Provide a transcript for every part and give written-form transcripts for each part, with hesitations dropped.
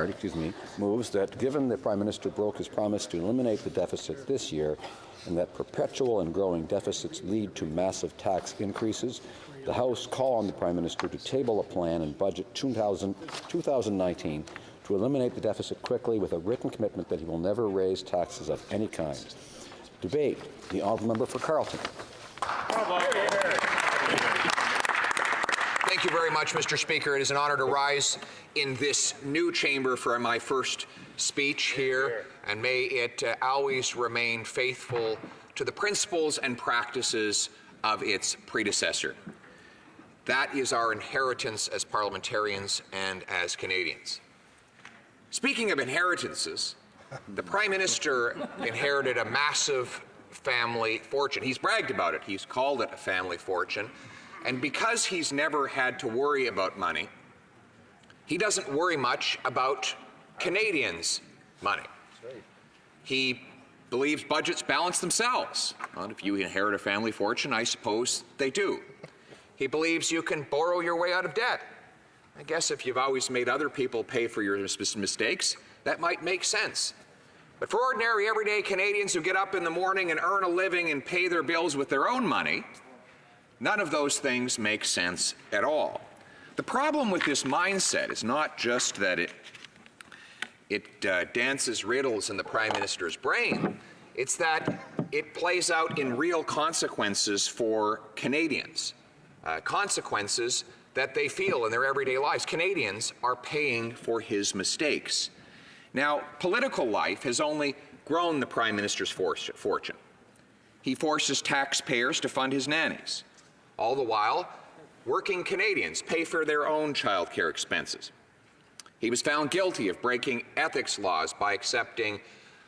Bouchard, moves that given the Prime Minister broke his promise to eliminate the deficit this year and that perpetual and growing deficits lead to massive tax increases, the House call on the Prime Minister to table a plan in Budget 2019 to eliminate the deficit quickly with a written commitment that he will never raise taxes of any kind. Debate. The Honourable Member for Carleton. Thank you very much, Mr. Speaker. It is an honour to rise in this new chamber for my first speech here, and may it always remain faithful to the principles and practices of its predecessor. That is our inheritance as parliamentarians and as Canadians. Speaking of inheritances, the Prime Minister inherited a massive family fortune. He's bragged about it. He's called it a family fortune. And because he's never had to worry about money, he doesn't worry much about Canadians' money. He believes budgets balance themselves. Well, if you inherit a family fortune, I suppose they do. He believes you can borrow your way out of debt. I guess if you've always made other people pay for your mistakes, that might make sense. But for ordinary, everyday Canadians who get up in the morning and earn a living and pay their bills with their own money, none of those things make sense at all. The problem with this mindset is not just that it dances riddles in the Prime Minister's brain, it's that it plays out in real consequences for Canadians, consequences that they feel in their everyday lives. Canadians are paying for his mistakes. Now, political life has only grown the Prime Minister's fortune. He forces taxpayers to fund his nannies. All the while, working Canadians pay for their own childcare expenses. He was found guilty of breaking ethics laws by accepting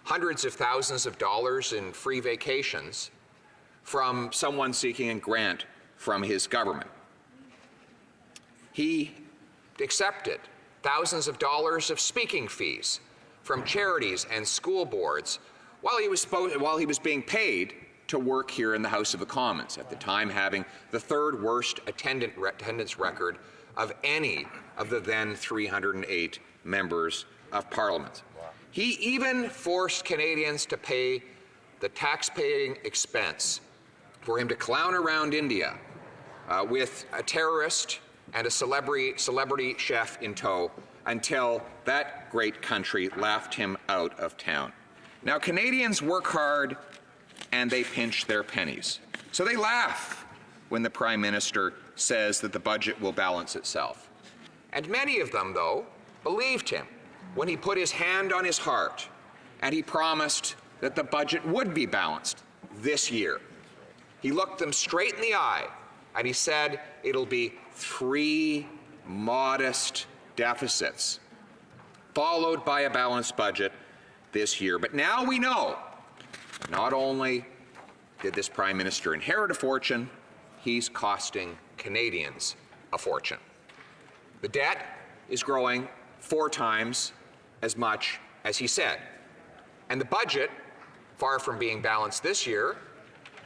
hundreds of thousands of dollars in free vacations from someone seeking a grant from his government. He accepted thousands of dollars of speaking fees from charities and school boards while he was being paid to work here in the House of the Commons, at the time having the third worst attendance record of any of the then 308 members of Parliament. He even forced Canadians to pay the tax-paying expense for him to clown around India with a terrorist and a celebrity chef in tow until that great country laughed him out of town. Now, Canadians work hard and they pinch their pennies. So they laugh when the Prime Minister says that the budget will balance itself. And many of them, though, believed him when he put his hand on his heart and he promised that the budget would be balanced this year. He looked them straight in the eye and he said it'll be 3 modest deficits, followed by a balanced budget this year. But now we know, not only did this Prime Minister inherit a fortune, he's costing Canadians a fortune. The debt is growing 4 times as much as he said. And the budget, far from being balanced this year,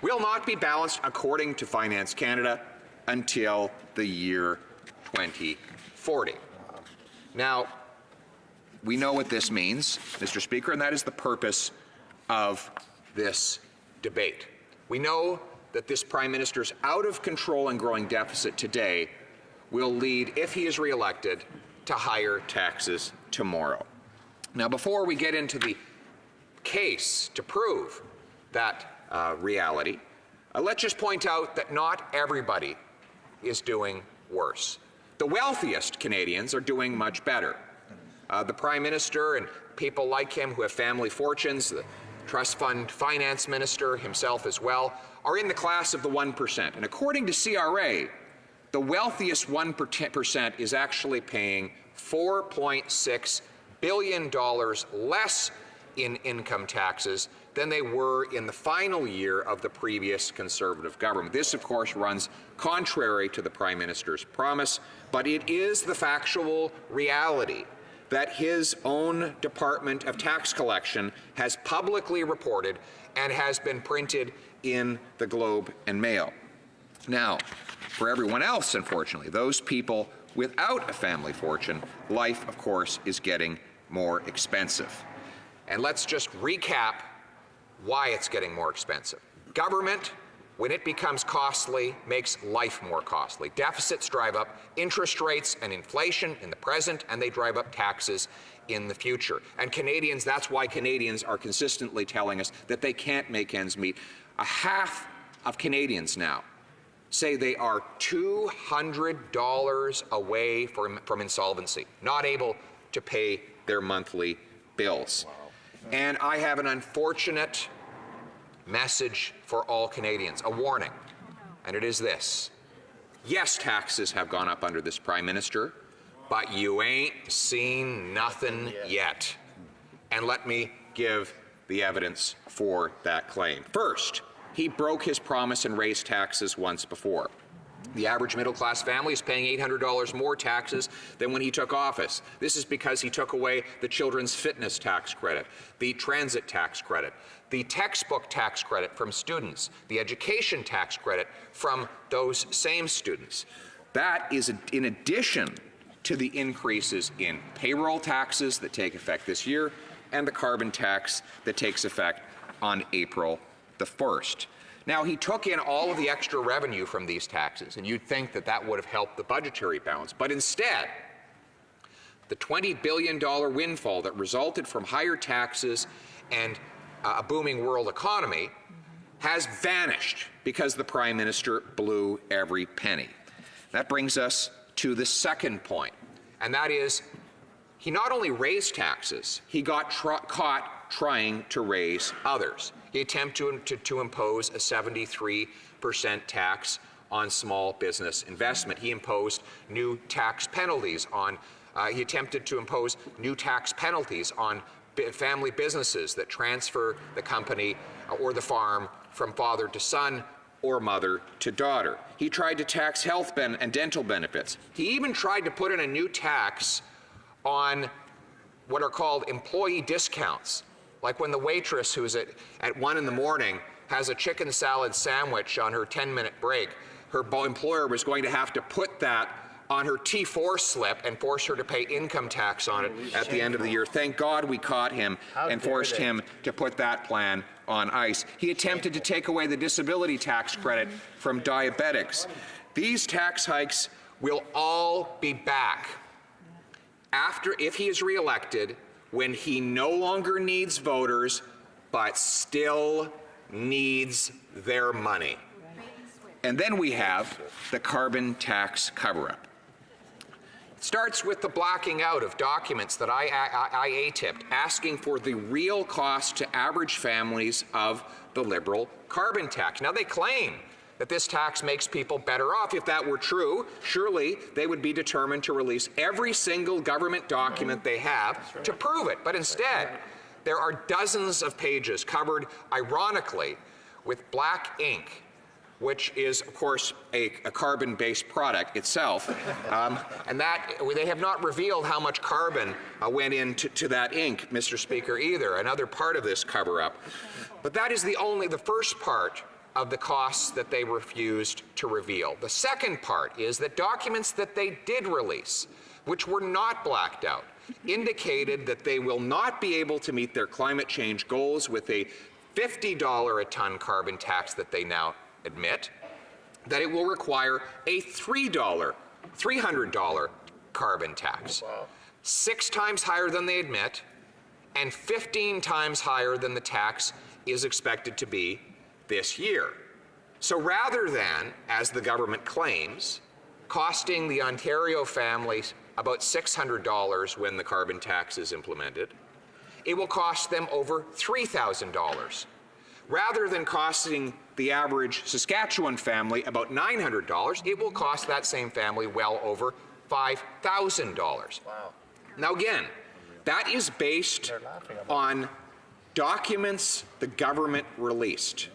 will not be balanced according to Finance Canada until the year 2040. Now, we know what this means, Mr. Speaker, and that is the purpose of this debate. We know that this Prime Minister's out of control and growing deficit today will lead, if he is re-elected, to higher taxes tomorrow. Now, before we get into the case to prove that reality, let's just point out that not everybody is doing worse. The wealthiest Canadians are doing much better. The Prime Minister and people like him who have family fortunes, the Trust Fund Finance Minister himself as well, are in the class of the 1%. And according to CRA, the wealthiest 1% is actually paying $4.6 billion less in income taxes than they were in the final year of the previous Conservative government. This, of course, runs contrary to the Prime Minister's promise, but it is the factual reality that his own Department of Tax Collection has publicly reported and has been printed in the Globe and Mail. Now, for everyone else, unfortunately, those people without a family fortune, life, of course, is getting more expensive. And let's just recap why it's getting more expensive. Government, when it becomes costly, makes life more costly. Deficits drive up interest rates and inflation in the present, and they drive up taxes in the future. And Canadians, that's why Canadians are consistently telling us that they can't make ends meet. A half of Canadians now say they are $200 away from insolvency, not able to pay their monthly bills. Wow. And I have an unfortunate message for all Canadians, a warning, and it is this. Yes, taxes have gone up under this Prime Minister, but you ain't seen nothing yet. And let me give the evidence for that claim. First, he broke his promise and raised taxes once before. The average middle-class family is paying $800 more taxes than when he took office. This is because he took away the children's fitness tax credit, the transit tax credit, the textbook tax credit from students, the education tax credit from those same students. That is in addition to the increases in payroll taxes that take effect this year and the carbon tax that takes effect on April the 1st. Now, he took in all of the extra revenue from these taxes, and you'd think that that would have helped the budgetary balance. But instead, the $20 billion windfall that resulted from higher taxes and a booming world economy has vanished because the Prime Minister blew every penny. That brings us to the second point, and that is he not only raised taxes, he got caught trying to raise others. He attempted to impose a 73% tax on small business investment. He imposed new tax penalties on, he attempted to impose new tax penalties on family businesses that transfer the company or the farm from father to son or mother to daughter. He tried to tax health and dental benefits. He even tried to put in a new tax on what are called employee discounts. Like when the waitress who's at 1 in the morning has a chicken salad sandwich on her 10-minute break, her employer was going to have to put that on her T4 slip and force her to pay income tax on it at the end of the year. Thank God we caught him and forced him to put that plan on ice. He attempted to take away the disability tax credit from diabetics. These tax hikes will all be back after, if he is reelected, when he no longer needs voters, but still needs their money. And then we have the carbon tax cover-up. It starts with the blacking out of documents that I ATIP'd, asking for the real cost to average families of the Liberal carbon tax. Now, they claim that this tax makes people better off. If that were true, surely they would be determined to release every single government document they have to prove it. But instead, there are dozens of pages covered, ironically, with black ink, which is, of course, a carbon-based product itself, and that they have not revealed how much carbon went into that ink, Mr. Speaker, either, another part of this cover-up. But that is the first part of the costs that they refused to reveal. The second part is that documents that they did release, which were not blacked out, indicated that they will not be able to meet their climate change goals with a $50 a ton carbon tax that they now admit, that it will require a $300 carbon tax. Wow. 6 times higher than they admit, and 15 times higher than the tax is expected to be this year. So rather than, as the government claims, costing the Ontario families about $600 when the carbon tax is implemented, it will cost them over $3,000. Rather than costing the average Saskatchewan family about $900, it will cost that same family well over $5,000. Wow. Now again, that is based on documents the government released.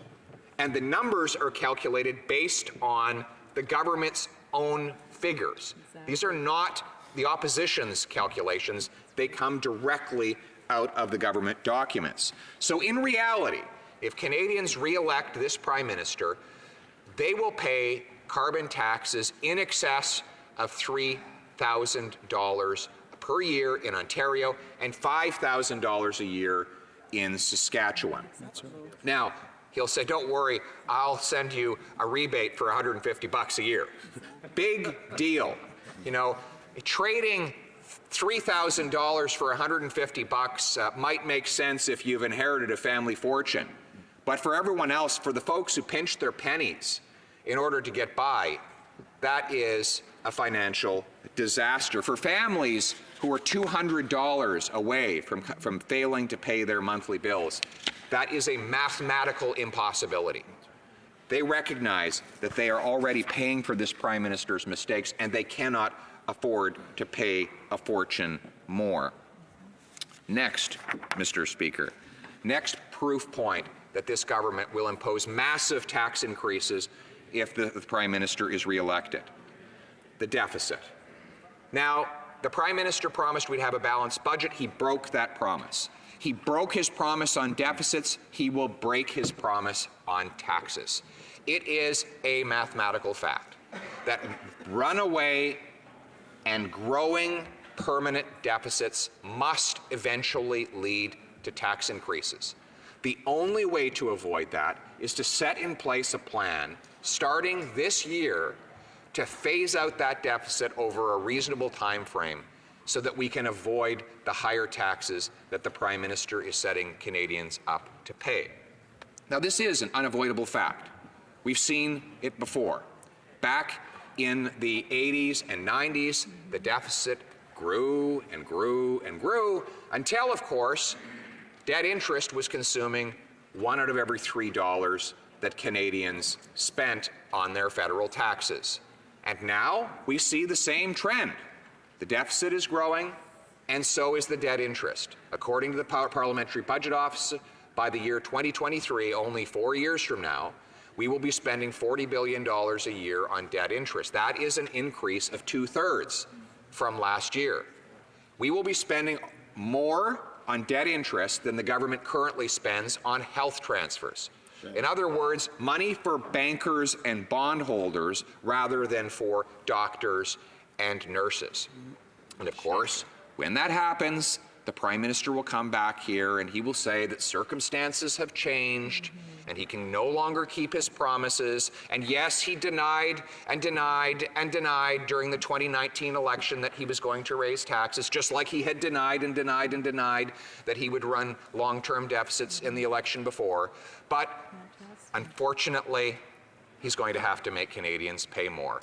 And the numbers are calculated based on the government's own figures. Exactly. These are not the opposition's calculations. They come directly out of the government documents. So in reality, if Canadians re-elect this Prime Minister, they will pay carbon taxes in excess of $3,000 per year in Ontario and $5,000 a year in Saskatchewan. Now, he'll say, don't worry, I'll send you a rebate for $150 a year. Big deal. You know, trading $3,000 for $150 might make sense if you've inherited a family fortune. But for everyone else, for the folks who pinch their pennies in order to get by, that is a financial disaster. For families who are $200 away from failing to pay their monthly bills, that is a mathematical impossibility. They recognize that they are already paying for this Prime Minister's mistakes, and they cannot afford to pay a fortune more. Next, Mr. Speaker, next proof point that this government will impose massive tax increases if the Prime Minister is re-elected. The deficit. Now, the Prime Minister promised we'd have a balanced budget. He broke that promise. He broke his promise on deficits. He will break his promise on taxes. It is a mathematical fact that runaway and growing permanent deficits must eventually lead to tax increases. The only way to avoid that is to set in place a plan starting this year to phase out that deficit over a reasonable time frame so that we can avoid the higher taxes that the Prime Minister is setting Canadians up to pay. Now, this is an unavoidable fact. We've seen it before. Back in the 80s and 90s, the deficit grew and grew and grew until, of course, debt interest was consuming $1 out of every $3 that Canadians spent on their federal taxes. And now we see the same trend. The deficit is growing, and so is the debt interest. According to the Parliamentary Budget Office, by the year 2023, only 4 years from now, we will be spending $40 billion a year on debt interest. That is an increase of 2/3 from last year. We will be spending more on debt interest than the government currently spends on health transfers. In other words, money for bankers and bondholders rather than for doctors and nurses. And of course, when that happens, the Prime Minister will come back here and he will say that circumstances have changed and he can no longer keep his promises. And yes, he denied and denied and denied during the 2019 election that he was going to raise taxes, just like he had denied and denied and denied that he would run long-term deficits in the election before. But unfortunately, he's going to have to make Canadians pay more.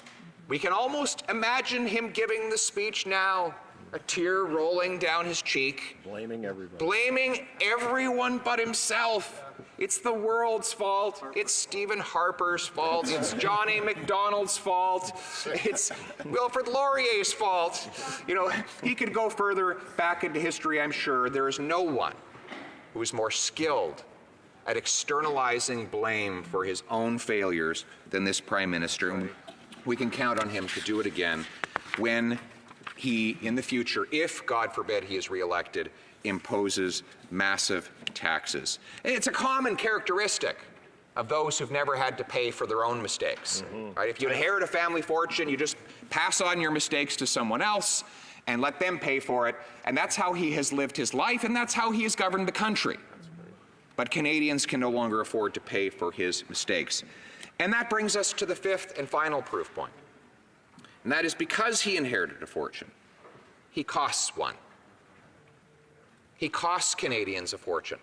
We can almost imagine him giving the speech now, a tear rolling down his cheek. Blaming everybody. Blaming everyone but himself. It's the world's fault. It's Stephen Harper's fault. It's John A. Macdonald's fault. It's Wilfrid Laurier's fault. You know, he could go further back into history, I'm sure. There is no one who is more skilled at externalizing blame for his own failures than this Prime Minister. And we can count on him to do it again when he, in the future, if, God forbid, he is reelected, imposes massive taxes. It's a common characteristic of those who've never had to pay for their own mistakes. Right? If you inherit a family fortune, you just pass on your mistakes to someone else and let them pay for it. And that's how he has lived his life, and that's how he has governed the country. But Canadians can no longer afford to pay for his mistakes. And that brings us to the fifth and final proof point. And that is because he inherited a fortune, he costs one. He costs Canadians a fortune.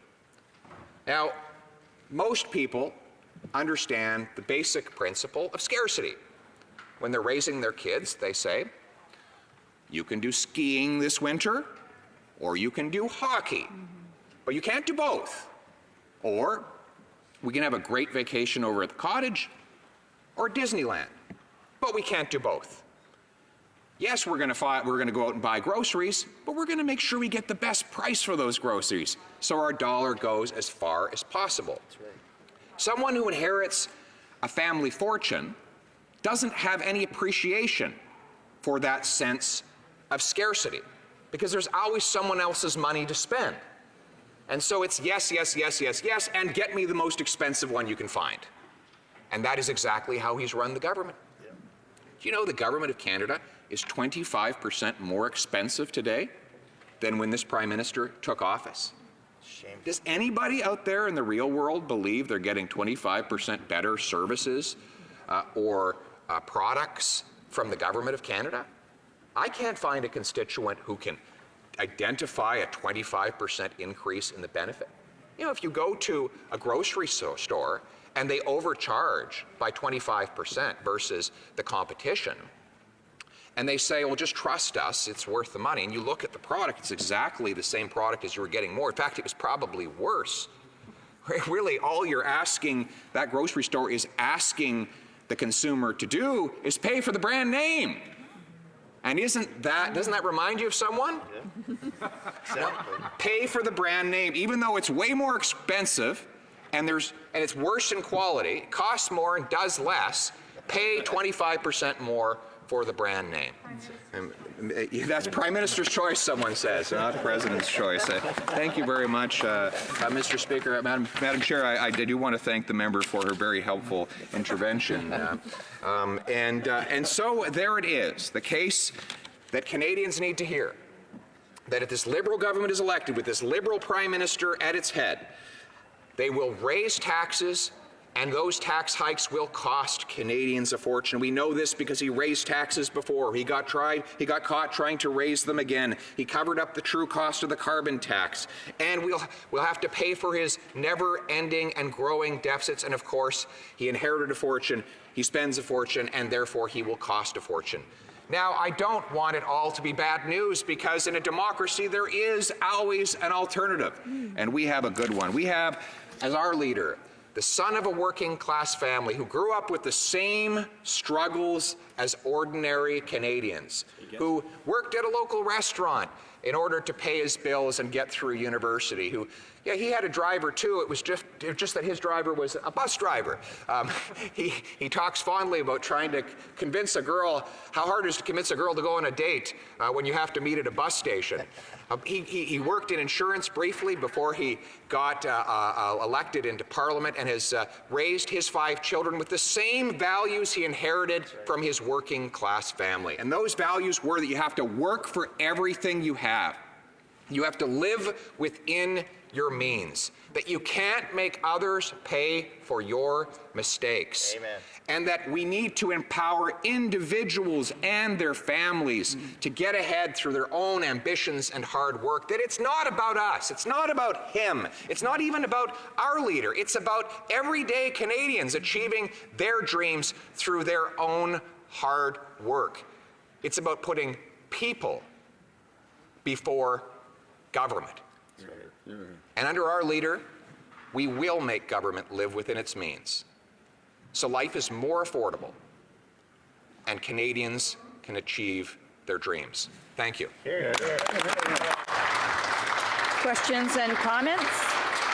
Now, most people understand the basic principle of scarcity. When they're raising their kids, they say, you can do skiing this winter, or you can do hockey, but you can't do both. Or we can have a great vacation over at the cottage, or Disneyland, but we can't do both. Yes, we're going to go out and buy groceries, but we're going to make sure we get the best price for those groceries, so our dollar goes as far as possible. Right. Someone who inherits a family fortune doesn't have any appreciation for that sense of scarcity, because there's always someone else's money to spend. And so it's yes, yes, yes, yes, yes, and get me the most expensive one you can find. And that is exactly how he's run the government. Do you know the government of Canada is 25% more expensive today than when this Prime Minister took office. Shame. Does anybody out there in the real world believe they're getting 25% better services or products from the Government of Canada? I can't find a constituent who can identify a 25% increase in the benefit. You know, if you go to a grocery store and they overcharge by 25% versus the competition, and they say, well, just trust us, it's worth the money, and you look at the product, it's exactly the same product as you were getting more. In fact, it was probably worse. Really, all you're asking, that grocery store is asking the consumer to do is pay for the brand name. And doesn't that remind you of someone? Yeah. Exactly. Pay for the brand name, even though it's way more expensive and it's worse in quality, it costs more and does less, pay 25% more for the brand name. That's Prime Minister's choice, someone says, not the President's choice. Thank you very much, Mr. Speaker. Madam Chair, I do want to thank the member for her very helpful intervention. And so there it is, the case that Canadians need to hear, that if this Liberal government is elected with this Liberal Prime Minister at its head, they will raise taxes, and those tax hikes will cost Canadians a fortune. We know this because he raised taxes before. He got caught trying to raise them again. He covered up the true cost of the carbon tax. And we'll have to pay for his never-ending and growing deficits. And of course, he inherited a fortune, he spends a fortune, and therefore he will cost a fortune. Now, I don't want it all to be bad news, because in a democracy there is always an alternative. And we have a good one. We have, as our leader, the son of a working-class family who grew up with the same struggles as ordinary Canadians, who worked at a local restaurant in order to pay his bills and get through university, he had a driver too. It was just that his driver was a bus driver. He talks fondly about trying to convince a girl, how hard it is to convince a girl to go on a date when you have to meet at a bus station. He worked in insurance briefly before he got elected into Parliament, and has raised his 5 children with the same values he inherited from his working class family. And those values were that you have to work for everything you have. You have to live within your means, that you can't make others pay for your mistakes. Amen. And that we need to empower individuals and their families to get ahead through their own ambitions and hard work. That it's not about us, it's not about him, it's not even about our leader, it's about everyday Canadians achieving their dreams through their own hard work. It's about putting people before government. And under our leader, we will make government live within its means, so life is more affordable and Canadians can achieve their dreams. Thank you. Questions and comments?